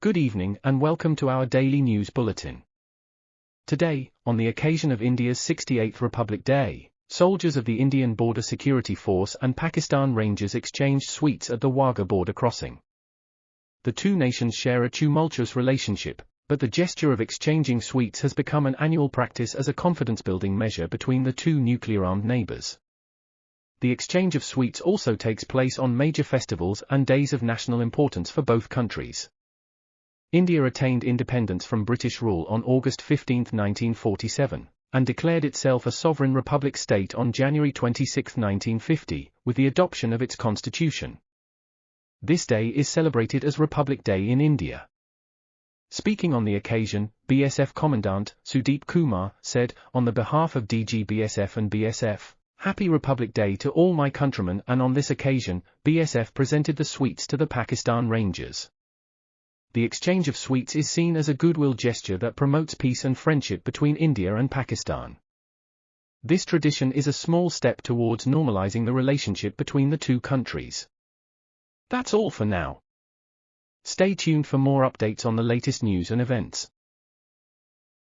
Good evening and welcome to our daily news bulletin. Today, on the occasion of India's 68th Republic Day, soldiers of the Indian Border Security Force and Pakistan Rangers exchanged sweets at the Wagah border crossing. The two nations share a tumultuous relationship, but the gesture of exchanging sweets has become an annual practice as a confidence-building measure between the two nuclear-armed neighbors. The exchange of sweets also takes place on major festivals and days of national importance for both countries. India attained independence from British rule on August 15, 1947, and declared itself a sovereign republic state on January 26, 1950, with the adoption of its constitution. This day is celebrated as Republic Day in India. Speaking on the occasion, BSF Commandant, Sudeep Kumar, said, "On the behalf of DG BSF and BSF, Happy Republic Day to all my countrymen, and on this occasion, BSF presented the sweets to the Pakistan Rangers." The exchange of sweets is seen as a goodwill gesture that promotes peace and friendship between India and Pakistan. This tradition is a small step towards normalizing the relationship between the two countries. That's all for now. Stay tuned for more updates on the latest news and events.